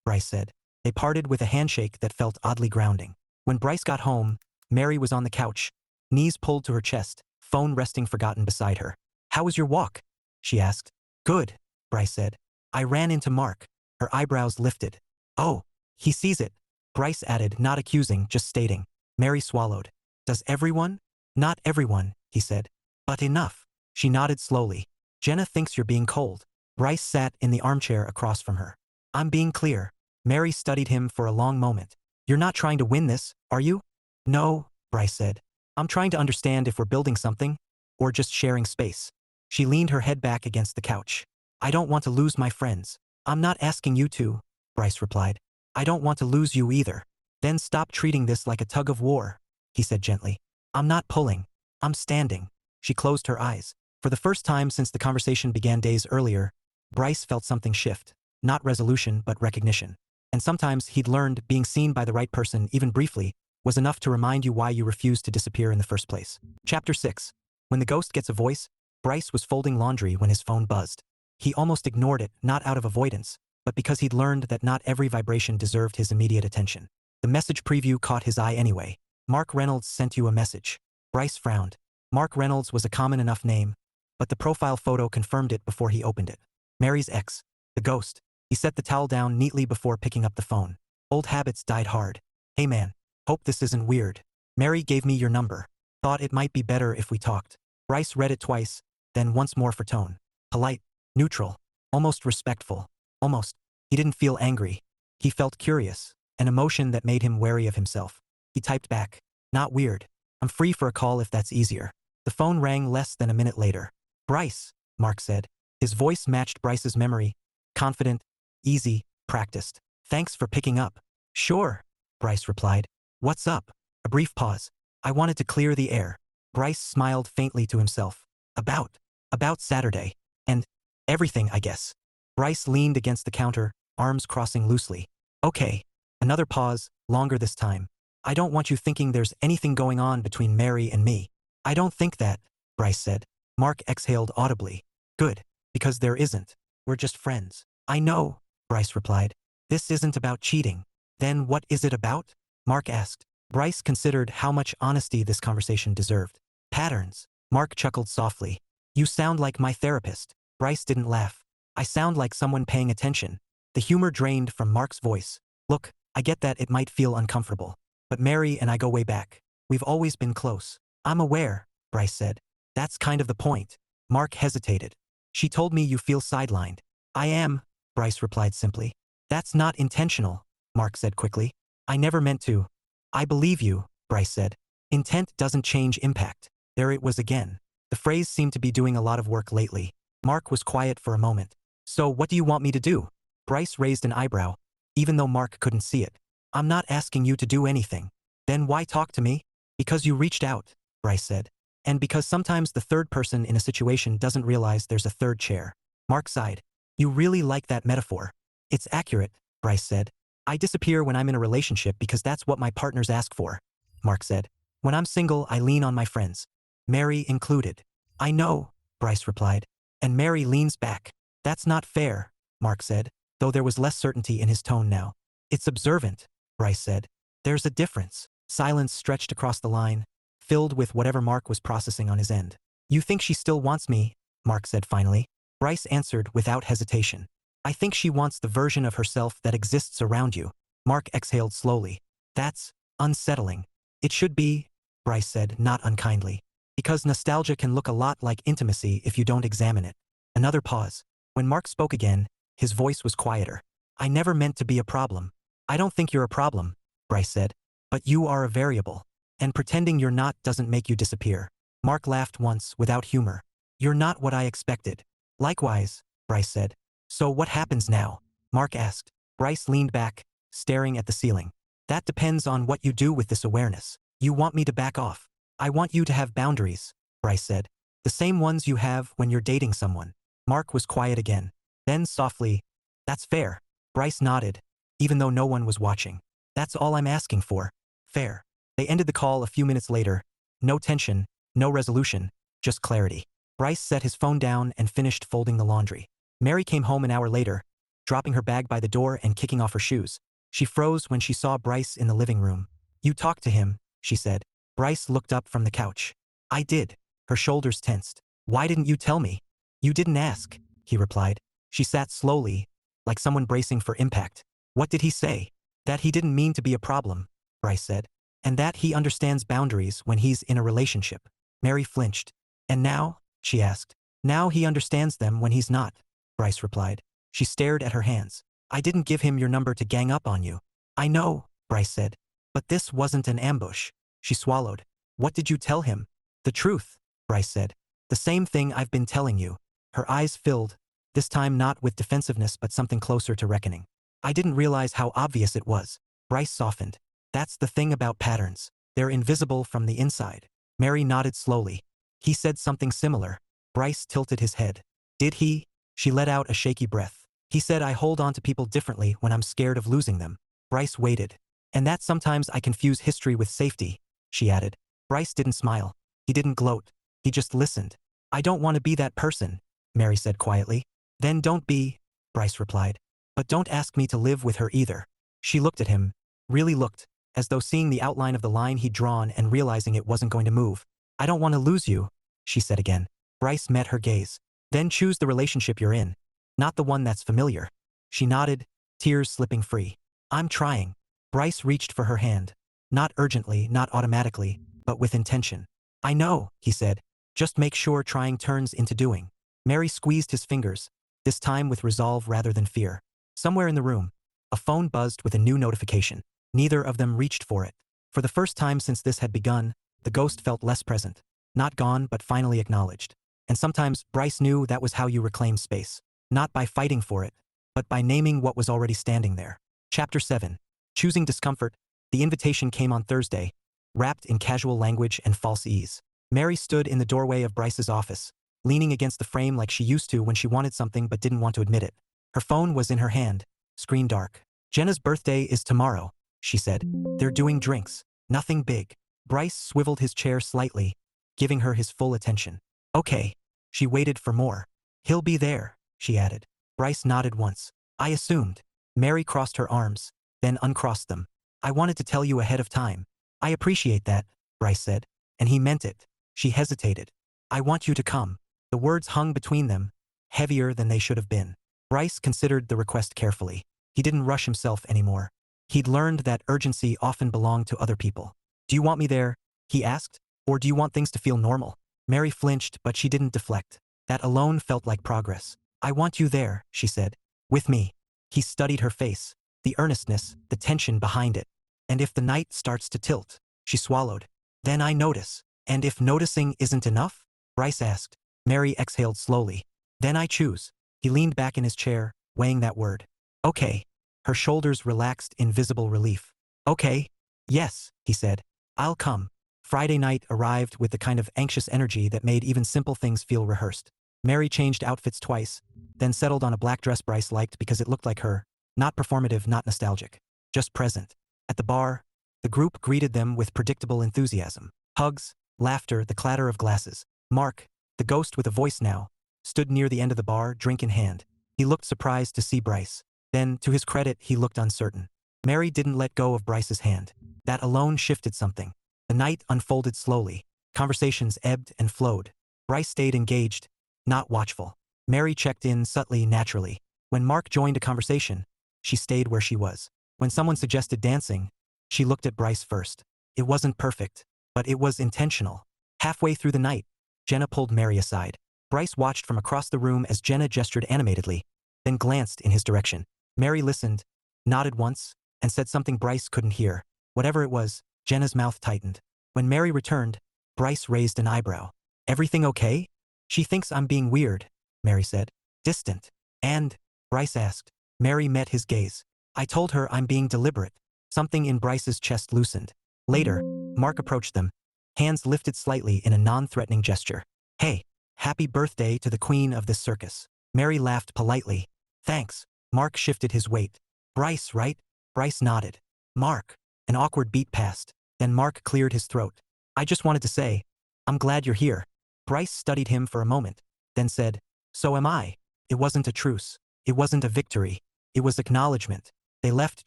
Bryce said. They parted with a handshake that felt oddly grounding. When Bryce got home, Mary was on the couch, knees pulled to her chest, phone resting forgotten beside her. How was your walk? She asked. Good, Bryce said. I ran into Mark. Her eyebrows lifted. Oh, he sees it. Bryce added, not accusing, just stating. Mary swallowed. Does everyone? Not everyone, he said. But enough. She nodded slowly. Jenna thinks you're being cold. Bryce sat in the armchair across from her. I'm being clear. Mary studied him for a long moment. You're not trying to win this, are you? No, Bryce said. I'm trying to understand if we're building something, or just sharing space. She leaned her head back against the couch. I don't want to lose my friends. I'm not asking you to, Bryce replied. I don't want to lose you either. Then stop treating this like a tug of war, he said gently. I'm not pulling. I'm standing. She closed her eyes. For the first time since the conversation began days earlier, Bryce felt something shift. Not resolution, but recognition. And sometimes he'd learned being seen by the right person, even briefly, was enough to remind you why you refused to disappear in the first place. Chapter 6. When the ghost gets a voice, Bryce was folding laundry when his phone buzzed. He almost ignored it, not out of avoidance, but because he'd learned that not every vibration deserved his immediate attention. The message preview caught his eye anyway. Mark Reynolds sent you a message. Bryce frowned. Mark Reynolds was a common enough name, but the profile photo confirmed it before he opened it. Mary's ex. The ghost. He set the towel down neatly before picking up the phone. Old habits died hard. Hey man, hope this isn't weird. Mary gave me your number. Thought it might be better if we talked. Bryce read it twice, then once more for tone. Polite, neutral, almost respectful. Almost. He didn't feel angry. He felt curious, an emotion that made him wary of himself. He typed back. Not weird. I'm free for a call if that's easier. The phone rang less than a minute later. Bryce, Mark said. His voice matched Bryce's memory. Confident, easy, practiced. Thanks for picking up. Sure, Bryce replied. What's up? A brief pause. I wanted to clear the air. Bryce smiled faintly to himself. About Saturday. And everything, I guess. Bryce leaned against the counter, arms crossing loosely. Okay. Another pause, longer this time. I don't want you thinking there's anything going on between Mary and me. I don't think that, Bryce said. Mark exhaled audibly. Good, because there isn't. We're just friends. I know, Bryce replied. This isn't about cheating. Then what is it about? Mark asked. Bryce considered how much honesty this conversation deserved. Patterns. Mark chuckled softly. You sound like my therapist. Bryce didn't laugh. I sound like someone paying attention. The humor drained from Mark's voice. Look, I get that it might feel uncomfortable. But Mary and I go way back. We've always been close. I'm aware, Bryce said. That's kind of the point. Mark hesitated. She told me you feel sidelined. I am, Bryce replied simply. That's not intentional, Mark said quickly. I never meant to. I believe you, Bryce said. Intent doesn't change impact. There it was again. The phrase seemed to be doing a lot of work lately. Mark was quiet for a moment. So what do you want me to do? Bryce raised an eyebrow, even though Mark couldn't see it. I'm not asking you to do anything. Then why talk to me? Because you reached out, Bryce said. And because sometimes the third person in a situation doesn't realize there's a third chair. Mark sighed. You really like that metaphor. It's accurate, Bryce said. I disappear when I'm in a relationship because that's what my partners ask for, Mark said. When I'm single, I lean on my friends. Mary included. I know, Bryce replied. And Mary leans back. That's not fair, Mark said, though there was less certainty in his tone now. It's observant, Bryce said. There's a difference. Silence stretched across the line, filled with whatever Mark was processing on his end. You think she still wants me, Mark said finally. Bryce answered without hesitation. I think she wants the version of herself that exists around you. Mark exhaled slowly. That's unsettling. It should be, Bryce said, not unkindly. Because nostalgia can look a lot like intimacy if you don't examine it. Another pause. When Mark spoke again, his voice was quieter. I never meant to be a problem. I don't think you're a problem, Bryce said. But you are a variable. And pretending you're not doesn't make you disappear. Mark laughed once, without humor. You're not what I expected. Likewise, Bryce said. So what happens now? Mark asked. Bryce leaned back, staring at the ceiling. That depends on what you do with this awareness. You want me to back off. I want you to have boundaries, Bryce said. The same ones you have when you're dating someone. Mark was quiet again. Then softly, that's fair. Bryce nodded, even though no one was watching. That's all I'm asking for. Fair. They ended the call a few minutes later. No tension, no resolution, just clarity. Bryce set his phone down and finished folding the laundry. Mary came home an hour later, dropping her bag by the door and kicking off her shoes. She froze when she saw Bryce in the living room. You talked to him, she said. Bryce looked up from the couch. I did. Her shoulders tensed. Why didn't you tell me? You didn't ask, he replied. She sat slowly, like someone bracing for impact. What did he say? That he didn't mean to be a problem, Bryce said. And that he understands boundaries when he's in a relationship. Mary flinched. And now? She asked. Now he understands them when he's not, Bryce replied. She stared at her hands. I didn't give him your number to gang up on you. I know, Bryce said. But this wasn't an ambush. She swallowed. What did you tell him? The truth, Bryce said. The same thing I've been telling you. Her eyes filled, this time not with defensiveness but something closer to reckoning. I didn't realize how obvious it was. Bryce softened. That's the thing about patterns. They're invisible from the inside. Mary nodded slowly. He said something similar. Bryce tilted his head. Did he? She let out a shaky breath. He said I hold on to people differently when I'm scared of losing them. Bryce waited. And that sometimes I confuse history with safety, she added. Bryce didn't smile. He didn't gloat. He just listened. I don't want to be that person, Mary said quietly. Then don't be, Bryce replied. But don't ask me to live with her either. She looked at him, really looked, as though seeing the outline of the line he'd drawn and realizing it wasn't going to move. I don't want to lose you, she said again. Bryce met her gaze. Then choose the relationship you're in, not the one that's familiar. She nodded, tears slipping free. I'm trying. Bryce reached for her hand. Not urgently, not automatically, but with intention. I know, he said. Just make sure trying turns into doing. Mary squeezed his fingers, this time with resolve rather than fear. Somewhere in the room, a phone buzzed with a new notification. Neither of them reached for it. For the first time since this had begun, the ghost felt less present. Not gone, but finally acknowledged. And sometimes Bryce knew that was how you reclaim space. Not by fighting for it, but by naming what was already standing there. Chapter 7. Choosing discomfort. The invitation came on Thursday, wrapped in casual language and false ease. Mary stood in the doorway of Bryce's office, leaning against the frame like she used to when she wanted something but didn't want to admit it. Her phone was in her hand, screen dark. Jenna's birthday is tomorrow, she said. They're doing drinks. Nothing big. Bryce swiveled his chair slightly, giving her his full attention. Okay. She waited for more. He'll be there, she added. Bryce nodded once. I assumed. Mary crossed her arms, then uncrossed them. I wanted to tell you ahead of time. I appreciate that, Bryce said. And he meant it. She hesitated. I want you to come. The words hung between them, heavier than they should have been. Bryce considered the request carefully. He didn't rush himself anymore. He'd learned that urgency often belonged to other people. Do you want me there? He asked. Or do you want things to feel normal? Mary flinched, but she didn't deflect. That alone felt like progress. I want you there, she said. With me. He studied her face, the earnestness, the tension behind it. And if the night starts to tilt, she swallowed. Then I notice. And if noticing isn't enough? Bryce asked. Mary exhaled slowly. Then I choose. He leaned back in his chair, weighing that word. Okay. Her shoulders relaxed in visible relief. Okay. Yes, he said. I'll come. Friday night arrived with the kind of anxious energy that made even simple things feel rehearsed. Mary changed outfits twice, then settled on a black dress Bryce liked because it looked like her. Not performative, not nostalgic. Just present. At the bar, the group greeted them with predictable enthusiasm. Hugs, laughter, the clatter of glasses. Mark, the ghost with a voice now, stood near the end of the bar, drink in hand. He looked surprised to see Bryce. Then, to his credit, he looked uncertain. Mary didn't let go of Bryce's hand. That alone shifted something. The night unfolded slowly. Conversations ebbed and flowed. Bryce stayed engaged, not watchful. Mary checked in subtly, naturally. When Mark joined a conversation, she stayed where she was. When someone suggested dancing, she looked at Bryce first. It wasn't perfect, but it was intentional. Halfway through the night, Jenna pulled Mary aside. Bryce watched from across the room as Jenna gestured animatedly, then glanced in his direction. Mary listened, nodded once, and said something Bryce couldn't hear. Whatever it was, Jenna's mouth tightened. When Mary returned, Bryce raised an eyebrow. Everything okay? She thinks I'm being weird, Mary said. Distant. And? Bryce asked. Mary met his gaze. I told her I'm being deliberate. Something in Bryce's chest loosened. Later, Mark approached them, hands lifted slightly in a non-threatening gesture. Hey, happy birthday to the queen of this circus. Mary laughed politely. Thanks. Mark shifted his weight. Bryce, right? Bryce nodded. Mark. An awkward beat passed. Then Mark cleared his throat. I just wanted to say, I'm glad you're here. Bryce studied him for a moment, then said, so am I. It wasn't a truce. It wasn't a victory. It was acknowledgement. They left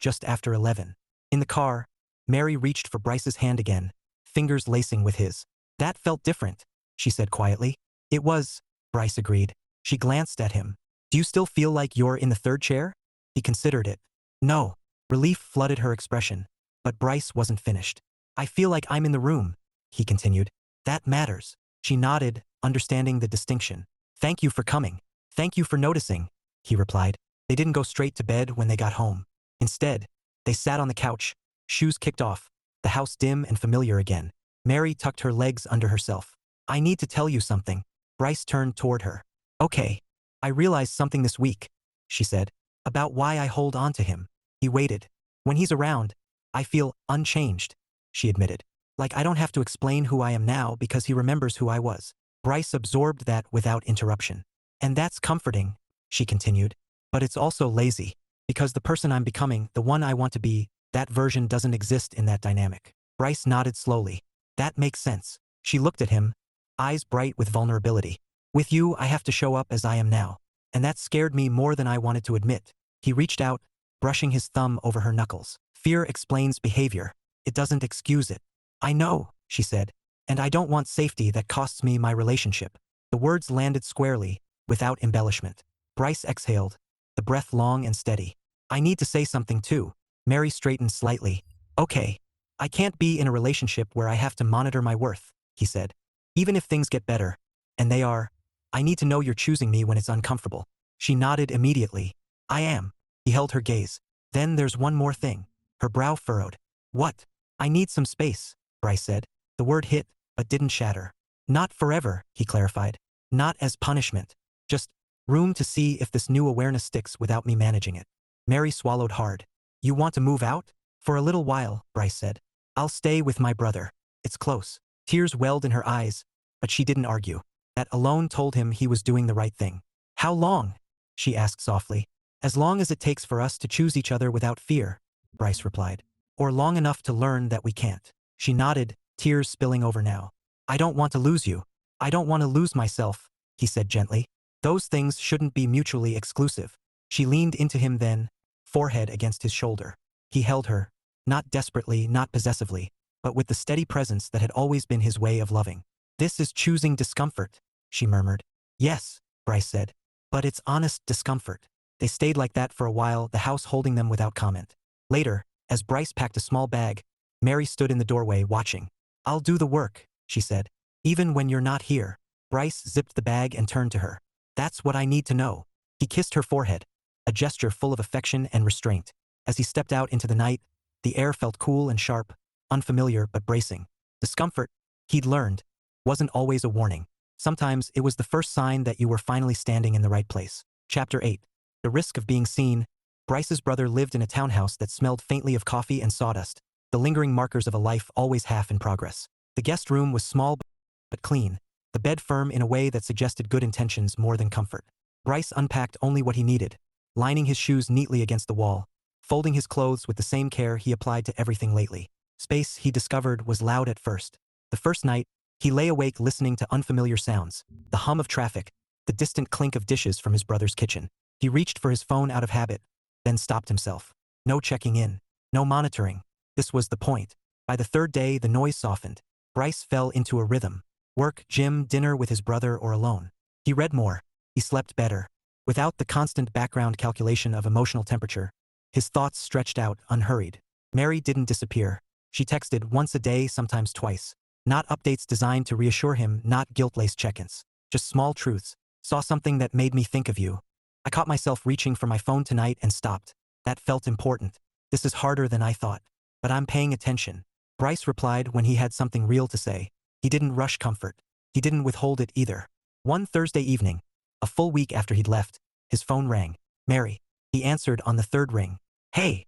just after 11. In the car, Mary reached for Bryce's hand again, fingers lacing with his. That felt different, she said quietly. It was, Bryce agreed. She glanced at him. Do you still feel like you're in the third chair? He considered it. No. Relief flooded her expression. But Bryce wasn't finished. I feel like I'm in the room, he continued. That matters. She nodded, understanding the distinction. Thank you for coming. Thank you for noticing, he replied. They didn't go straight to bed when they got home. Instead, they sat on the couch, shoes kicked off, the house dim and familiar again. Mary tucked her legs under herself. I need to tell you something. Bryce turned toward her. Okay. I realized something this week, she said, about why I hold on to him. He waited. When he's around, I feel unchanged, she admitted. Like I don't have to explain who I am now because he remembers who I was. Bryce absorbed that without interruption. And that's comforting, she continued. But it's also lazy, because the person I'm becoming, the one I want to be, that version doesn't exist in that dynamic. Bryce nodded slowly. That makes sense. She looked at him, eyes bright with vulnerability. With you, I have to show up as I am now. And that scared me more than I wanted to admit. He reached out, brushing his thumb over her knuckles. Fear explains behavior. It doesn't excuse it. I know, she said. And I don't want safety that costs me my relationship. The words landed squarely, without embellishment. Bryce exhaled, the breath long and steady. I need to say something too. Mary straightened slightly. Okay. I can't be in a relationship where I have to monitor my worth, he said. Even if things get better, and they are, I need to know you're choosing me when it's uncomfortable. She nodded immediately. I am. He held her gaze. Then there's one more thing. Her brow furrowed. What? I need some space, Bryce said. The word hit, but didn't shatter. Not forever, he clarified. Not as punishment. Just room to see if this new awareness sticks without me managing it. Mary swallowed hard. You want to move out? For a little while, Bryce said. I'll stay with my brother. It's close. Tears welled in her eyes, but she didn't argue. That alone told him he was doing the right thing. How long? She asked softly. As long as it takes for us to choose each other without fear, Bryce replied. Or long enough to learn that we can't. She nodded, tears spilling over now. I don't want to lose you. I don't want to lose myself, he said gently. Those things shouldn't be mutually exclusive. She leaned into him then, forehead against his shoulder. He held her, not desperately, not possessively, but with the steady presence that had always been his way of loving. This is choosing discomfort, she murmured. Yes, Bryce said, but it's honest discomfort. They stayed like that for a while, the house holding them without comment. Later, as Bryce packed a small bag, Mary stood in the doorway watching. I'll do the work, she said. Even when you're not here. Bryce zipped the bag and turned to her. That's what I need to know. He kissed her forehead, a gesture full of affection and restraint. As he stepped out into the night, the air felt cool and sharp, unfamiliar but bracing. Discomfort, he'd learned, wasn't always a warning. Sometimes it was the first sign that you were finally standing in the right place. Chapter 8. The risk of being seen. Bryce's brother lived in a townhouse that smelled faintly of coffee and sawdust, the lingering markers of a life always half in progress. The guest room was small but clean, the bed firm in a way that suggested good intentions more than comfort. Bryce unpacked only what he needed, lining his shoes neatly against the wall, folding his clothes with the same care he applied to everything lately. Space, he discovered, was loud at first. The first night, he lay awake listening to unfamiliar sounds, the hum of traffic, the distant clink of dishes from his brother's kitchen. He reached for his phone out of habit, then stopped himself. No checking in, no monitoring. This was the point. By the third day, the noise softened. Bryce fell into a rhythm. Work, gym, dinner with his brother or alone. He read more. He slept better. Without the constant background calculation of emotional temperature, his thoughts stretched out, unhurried. Mary didn't disappear. She texted once a day, sometimes twice. Not updates designed to reassure him, not guilt-laced check-ins. Just small truths. Saw something that made me think of you. I caught myself reaching for my phone tonight and stopped. That felt important. This is harder than I thought. But I'm paying attention. Bryce replied when he had something real to say. He didn't rush comfort. He didn't withhold it either. One Thursday evening, a full week after he'd left, his phone rang. Mary. He answered on the third ring. Hey,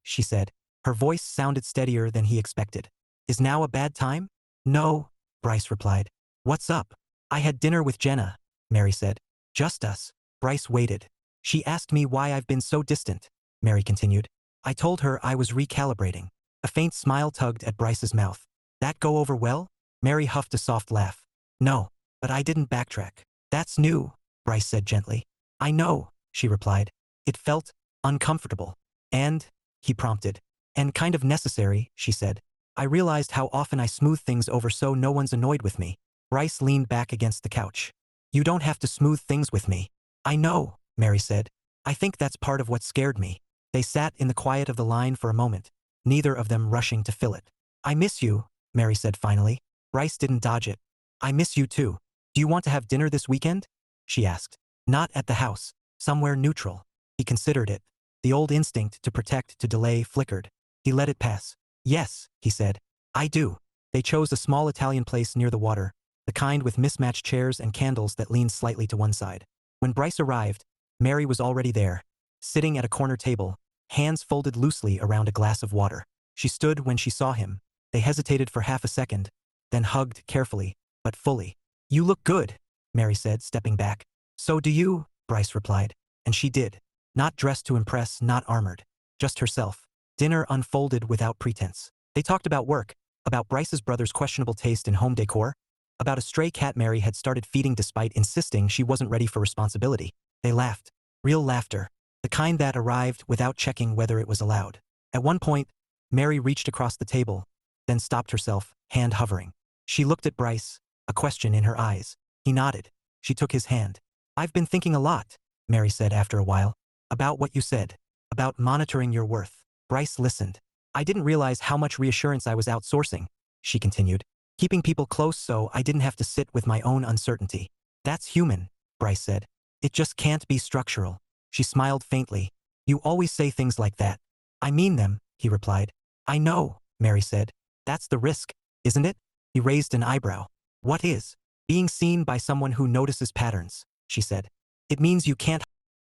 she said. Her voice sounded steadier than he expected. Is now a bad time? No, Bryce replied. What's up? I had dinner with Jenna, Mary said. Just us. Bryce waited. She asked me why I've been so distant, Mary continued. I told her I was recalibrating. A faint smile tugged at Bryce's mouth. That go over well? Mary huffed a soft laugh. No, but I didn't backtrack. That's new, Bryce said gently. I know, she replied. It felt uncomfortable. And, he prompted. And kind of necessary, she said. I realized how often I smooth things over so no one's annoyed with me. Bryce leaned back against the couch. You don't have to smooth things with me. I know, Mary said. I think that's part of what scared me. They sat in the quiet of the line for a moment, neither of them rushing to fill it. I miss you, Mary said finally. Bryce didn't dodge it. I miss you too. Do you want to have dinner this weekend? She asked. Not at the house. Somewhere neutral. He considered it. The old instinct to protect, to delay, flickered. He let it pass. Yes, he said. I do. They chose a small Italian place near the water, the kind with mismatched chairs and candles that leaned slightly to one side. When Bryce arrived, Mary was already there, sitting at a corner table, hands folded loosely around a glass of water. She stood when she saw him. They hesitated for half a second, then hugged carefully, but fully. You look good, Mary said, stepping back. So do you, Bryce replied. And she did. Not dressed to impress, not armored. Just herself. Dinner unfolded without pretense. They talked about work, about Bryce's brother's questionable taste in home decor, about a stray cat Mary had started feeding despite insisting she wasn't ready for responsibility. They laughed. Real laughter. The kind that arrived without checking whether it was allowed. At one point, Mary reached across the table, then stopped herself, hand hovering. She looked at Bryce, a question in her eyes. He nodded. She took his hand. I've been thinking a lot, Mary said after a while. About what you said. About monitoring your worth. Bryce listened. I didn't realize how much reassurance I was outsourcing, she continued. Keeping people close so I didn't have to sit with my own uncertainty. That's human, Bryce said. It just can't be structural. She smiled faintly. You always say things like that. I mean them, he replied. I know, Mary said. That's the risk, isn't it? He raised an eyebrow. What is? Being seen by someone who notices patterns, she said. It means you can't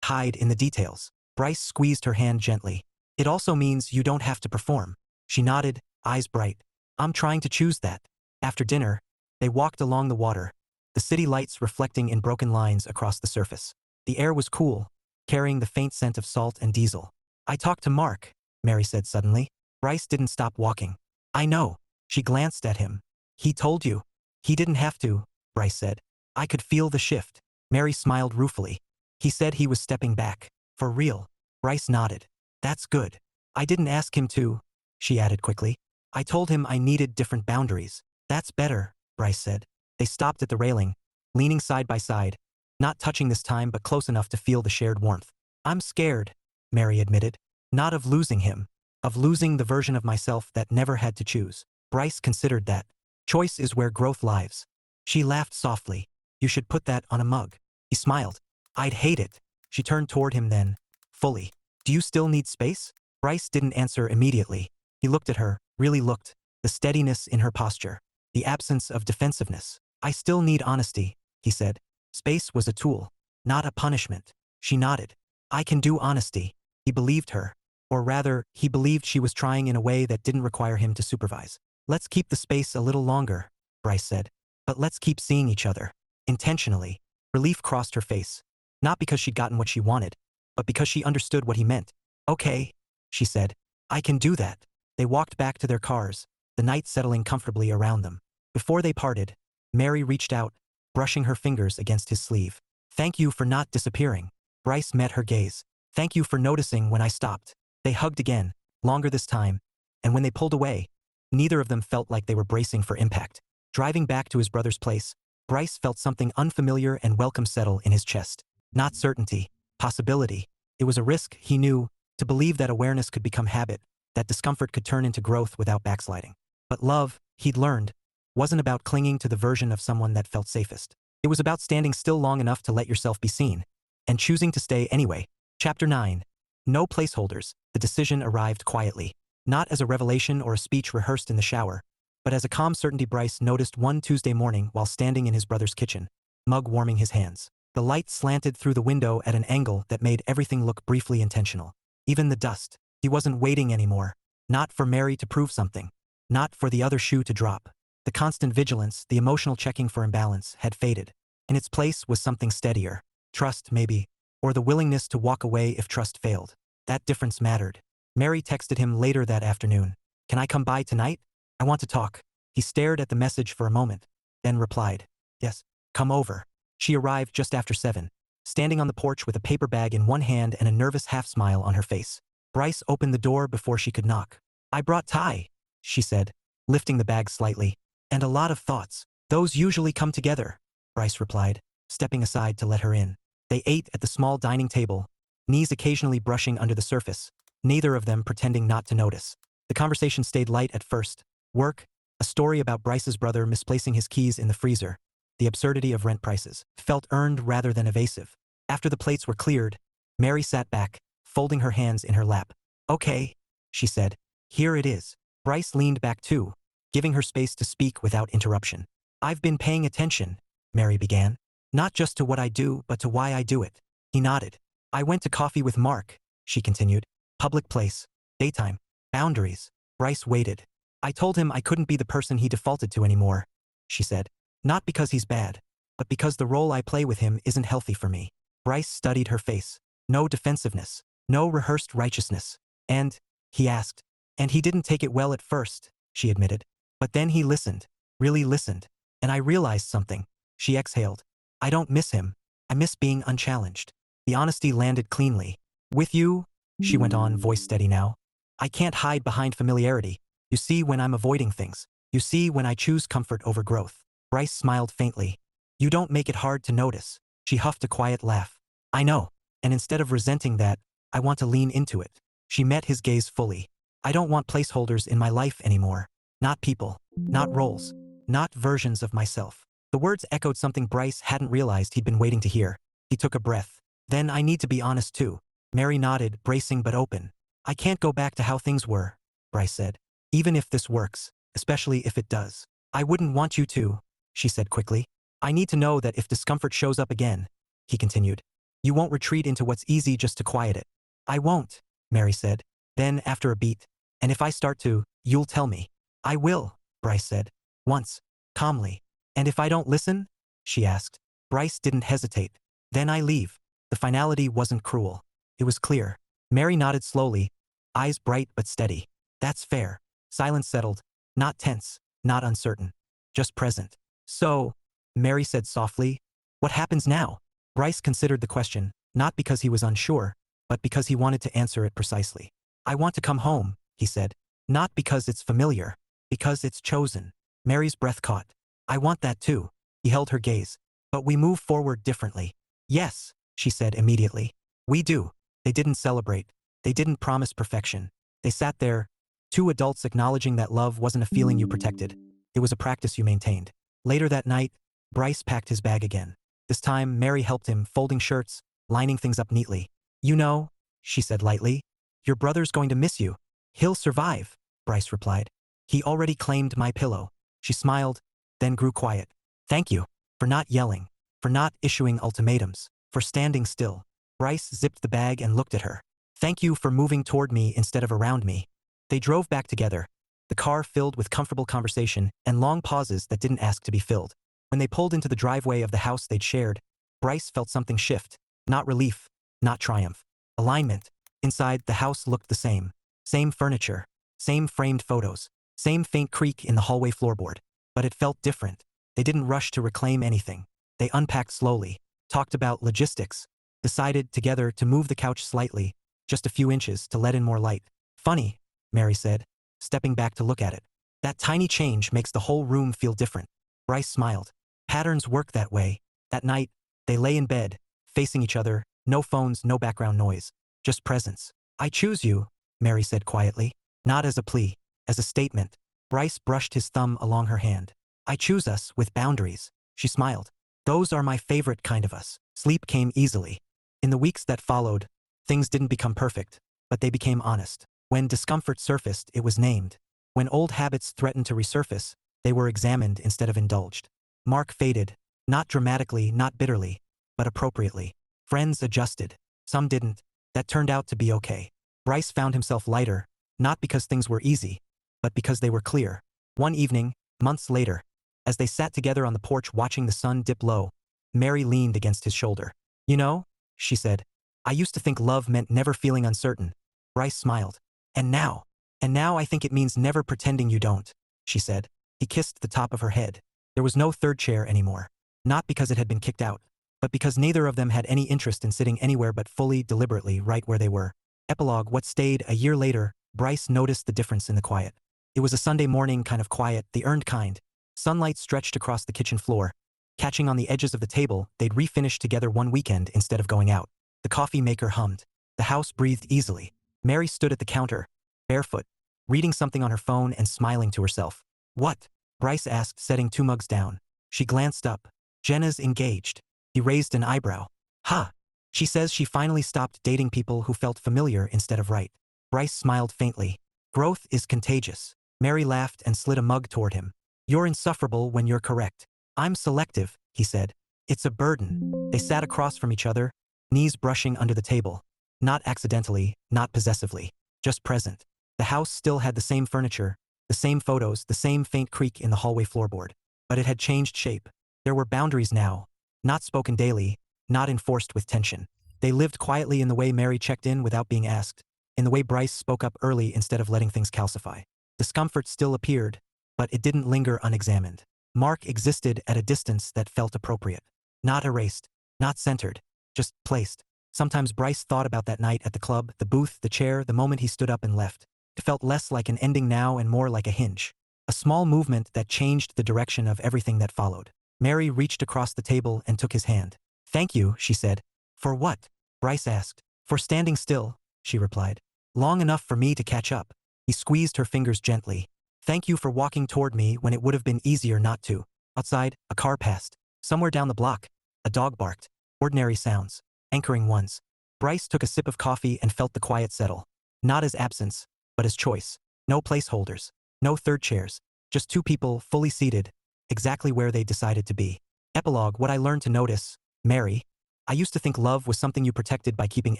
hide in the details. Bryce squeezed her hand gently. It also means you don't have to perform. She nodded, eyes bright. I'm trying to choose that. After dinner, they walked along the water, the city lights reflecting in broken lines across the surface. The air was cool, carrying the faint scent of salt and diesel. I talked to Mark, Mary said suddenly. Bryce didn't stop walking. I know. She glanced at him. He told you. He didn't have to, Bryce said. I could feel the shift. Mary smiled ruefully. He said he was stepping back. For real. Bryce nodded. That's good. I didn't ask him to, she added quickly. I told him I needed different boundaries. That's better, Bryce said. They stopped at the railing, leaning side by side, not touching this time but close enough to feel the shared warmth. I'm scared, Mary admitted. Not of losing him. Of losing the version of myself that never had to choose. Bryce considered that. Choice is where growth lives. She laughed softly. You should put that on a mug. He smiled. I'd hate it. She turned toward him then, fully. Do you still need space? Bryce didn't answer immediately. He looked at her, really looked. The steadiness in her posture. The absence of defensiveness. I still need honesty, he said. Space was a tool, not a punishment. She nodded. I can do honesty. He believed her. Or rather, he believed she was trying in a way that didn't require him to supervise. Let's keep the space a little longer, Bryce said. But let's keep seeing each other. Intentionally. Relief crossed her face. Not because she'd gotten what she wanted, but because she understood what he meant. Okay, she said. I can do that. They walked back to their cars, the night settling comfortably around them. Before they parted, Mary reached out, brushing her fingers against his sleeve. Thank you for not disappearing. Bryce met her gaze. Thank you for noticing when I stopped. They hugged again, longer this time, and when they pulled away, neither of them felt like they were bracing for impact. Driving back to his brother's place, Bryce felt something unfamiliar and welcome settle in his chest. Not certainty, possibility. It was a risk, he knew, to believe that awareness could become habit, that discomfort could turn into growth without backsliding. But love, he'd learned, wasn't about clinging to the version of someone that felt safest. It was about standing still long enough to let yourself be seen, and choosing to stay anyway. Chapter 9. No placeholders. The decision arrived quietly. Not as a revelation or a speech rehearsed in the shower, but as a calm certainty Bryce noticed one Tuesday morning while standing in his brother's kitchen, mug warming his hands. The light slanted through the window at an angle that made everything look briefly intentional. Even the dust. He wasn't waiting anymore. Not for Mary to prove something. Not for the other shoe to drop. The constant vigilance, the emotional checking for imbalance, had faded. In its place was something steadier. Trust, maybe. Or the willingness to walk away if trust failed. That difference mattered. Mary texted him later that afternoon. Can I come by tonight? I want to talk. He stared at the message for a moment, then replied, yes, come over. She arrived just after 7, standing on the porch with a paper bag in one hand and a nervous half-smile on her face. Bryce opened the door before she could knock. I brought Ty, she said, lifting the bag slightly. And a lot of thoughts. Those usually come together, Bryce replied, stepping aside to let her in. They ate at the small dining table, knees occasionally brushing under the surface, neither of them pretending not to notice. The conversation stayed light at first. Work, a story about Bryce's brother misplacing his keys in the freezer, the absurdity of rent prices, felt earned rather than evasive. After the plates were cleared, Mary sat back, folding her hands in her lap. Okay, she said. Here it is. Bryce leaned back too, giving her space to speak without interruption. I've been paying attention, Mary began. Not just to what I do, but to why I do it. He nodded. I went to coffee with Mark, she continued. Public place. Daytime. Boundaries. Bryce waited. I told him I couldn't be the person he defaulted to anymore, she said. Not because he's bad, but because the role I play with him isn't healthy for me. Bryce studied her face. No defensiveness. No rehearsed righteousness. And, he asked. And he didn't take it well at first, she admitted. But then he listened. Really listened. And I realized something. She exhaled. I don't miss him. I miss being unchallenged. The honesty landed cleanly. With you, she went on, voice steady now. I can't hide behind familiarity. You see when I'm avoiding things. You see when I choose comfort over growth. Bryce smiled faintly. You don't make it hard to notice. She huffed a quiet laugh. I know. And instead of resenting that, I want to lean into it. She met his gaze fully. I don't want placeholders in my life anymore. Not people. Not roles. Not versions of myself. The words echoed something Bryce hadn't realized he'd been waiting to hear. He took a breath. Then I need to be honest too. Mary nodded, bracing but open. I can't go back to how things were, Bryce said. Even if this works, especially if it does. I wouldn't want you to, she said quickly. I need to know that if discomfort shows up again, he continued, you won't retreat into what's easy just to quiet it. I won't, Mary said. Then, after a beat, and if I start to, you'll tell me. I will, Bryce said. Once, calmly. And if I don't listen? She asked. Bryce didn't hesitate. Then I leave. The finality wasn't cruel. It was clear. Mary nodded slowly, eyes bright but steady. That's fair. Silence settled. Not tense, not uncertain. Just present. So, Mary said softly, what happens now? Bryce considered the question, not because he was unsure, but because he wanted to answer it precisely. I want to come home, he said. Not because it's familiar, because it's chosen. Mary's breath caught. I want that too. He held her gaze. But we move forward differently. Yes, she said immediately. We do. They didn't celebrate. They didn't promise perfection. They sat there, two adults acknowledging that love wasn't a feeling you protected. It was a practice you maintained. Later that night, Bryce packed his bag again. This time, Mary helped him, folding shirts, lining things up neatly. You know, she said lightly, your brother's going to miss you. He'll survive, Bryce replied. He already claimed my pillow. She smiled, then grew quiet. Thank you. For not yelling. For not issuing ultimatums. For standing still. Bryce zipped the bag and looked at her. Thank you for moving toward me instead of around me. They drove back together, the car filled with comfortable conversation and long pauses that didn't ask to be filled. When they pulled into the driveway of the house they'd shared, Bryce felt something shift. Not relief, not triumph. Alignment. Inside, the house looked the same. Same furniture. Same framed photos. Same faint creak in the hallway floorboard. But it felt different. They didn't rush to reclaim anything. They unpacked slowly, talked about logistics, decided together to move the couch slightly, just a few inches to let in more light. Funny, Mary said, stepping back to look at it. That tiny change makes the whole room feel different. Bryce smiled. Patterns work that way. That night, they lay in bed, facing each other, no phones, no background noise, just presence. I choose you, Mary said quietly, not as a plea, as a statement. Bryce brushed his thumb along her hand. I choose us with boundaries. She smiled. Those are my favorite kind of us. Sleep came easily. In the weeks that followed, things didn't become perfect, but they became honest. When discomfort surfaced, it was named. When old habits threatened to resurface, they were examined instead of indulged. Mark faded, not dramatically, not bitterly, but appropriately. Friends adjusted. Some didn't. That turned out to be okay. Bryce found himself lighter, not because things were easy, but because they were clear. One evening, months later, as they sat together on the porch watching the sun dip low, Mary leaned against his shoulder. You know, she said, I used to think love meant never feeling uncertain. Bryce smiled. And now, and now I think it means never pretending you don't, she said. He kissed the top of her head. There was no third chair anymore. Not because it had been kicked out, but because neither of them had any interest in sitting anywhere but fully, deliberately, right where they were. Epilogue. What stayed a year later, Bryce noticed the difference in the quiet. It was a Sunday morning kind of quiet, the earned kind. Sunlight stretched across the kitchen floor. Catching on the edges of the table, they'd refinished together one weekend instead of going out. The coffee maker hummed. The house breathed easily. Mary stood at the counter, barefoot, reading something on her phone and smiling to herself. What? Bryce asked, setting 2 mugs down. She glanced up. Jenna's engaged. He raised an eyebrow. Ha! She says she finally stopped dating people who felt familiar instead of right. Bryce smiled faintly. Growth is contagious. Mary laughed and slid a mug toward him. You're insufferable when you're correct. I'm selective, he said. It's a burden. They sat across from each other, knees brushing under the table. Not accidentally, not possessively, just present. The house still had the same furniture, the same photos, the same faint creak in the hallway floorboard. But it had changed shape. There were boundaries now, not spoken daily, not enforced with tension. They lived quietly in the way Mary checked in without being asked, in the way Bryce spoke up early instead of letting things calcify. Discomfort still appeared, but it didn't linger unexamined. Mark existed at a distance that felt appropriate. Not erased, not centered, just placed. Sometimes Bryce thought about that night at the club, the booth, the chair, the moment he stood up and left. It felt less like an ending now and more like a hinge. A small movement that changed the direction of everything that followed. Mary reached across the table and took his hand. Thank you, she said. For what? Bryce asked. For standing still, she replied. Long enough for me to catch up. He squeezed her fingers gently. Thank you for walking toward me when it would have been easier not to. Outside, a car passed. Somewhere down the block, a dog barked. Ordinary sounds. Anchoring ones. Bryce took a sip of coffee and felt the quiet settle. Not as absence, but as choice. No placeholders. No third chairs. Just 2 people, fully seated, exactly where they decided to be. Epilogue. What I learned to notice, Mary. I used to think love was something you protected by keeping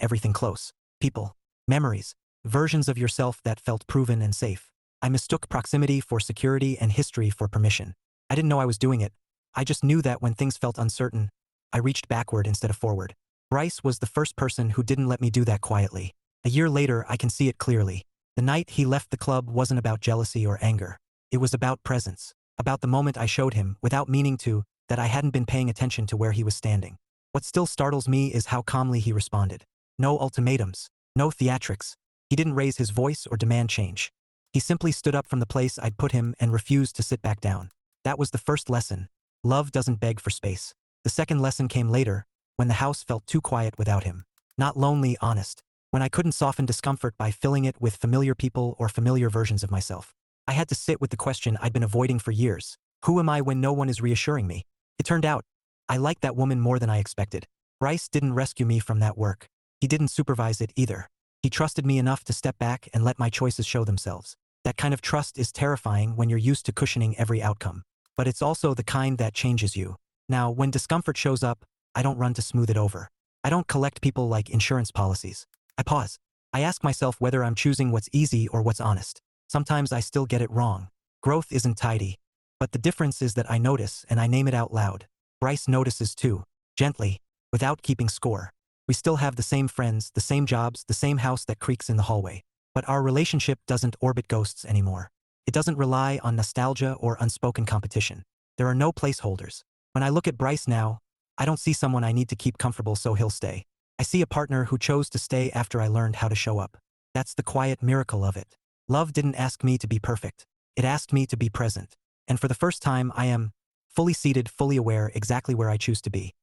everything close. People. Memories. Versions of yourself that felt proven and safe. I mistook proximity for security and history for permission. I didn't know I was doing it. I just knew that when things felt uncertain, I reached backward instead of forward. Bryce was the first person who didn't let me do that quietly. A year later, I can see it clearly. The night he left the club wasn't about jealousy or anger. It was about presence. About the moment I showed him, without meaning to, that I hadn't been paying attention to where he was standing. What still startles me is how calmly he responded. No ultimatums. No theatrics. He didn't raise his voice or demand change. He simply stood up from the place I'd put him and refused to sit back down. That was the first lesson. Love doesn't beg for space. The second lesson came later, when the house felt too quiet without him. Not lonely, honest. When I couldn't soften discomfort by filling it with familiar people or familiar versions of myself. I had to sit with the question I'd been avoiding for years. Who am I when no one is reassuring me? It turned out, I liked that woman more than I expected. Bryce didn't rescue me from that work. He didn't supervise it either. He trusted me enough to step back and let my choices show themselves. That kind of trust is terrifying when you're used to cushioning every outcome. But it's also the kind that changes you. Now, when discomfort shows up, I don't run to smooth it over. I don't collect people like insurance policies. I pause. I ask myself whether I'm choosing what's easy or what's honest. Sometimes I still get it wrong. Growth isn't tidy. But the difference is that I notice and I name it out loud. Bryce notices too. Gently. Without keeping score. We still have the same friends, the same jobs, the same house that creaks in the hallway. But our relationship doesn't orbit ghosts anymore. It doesn't rely on nostalgia or unspoken competition. There are no placeholders. When I look at Bryce now, I don't see someone I need to keep comfortable so he'll stay. I see a partner who chose to stay after I learned how to show up. That's the quiet miracle of it. Love didn't ask me to be perfect. It asked me to be present. And for the first time, I am fully seated, fully aware, exactly where I choose to be.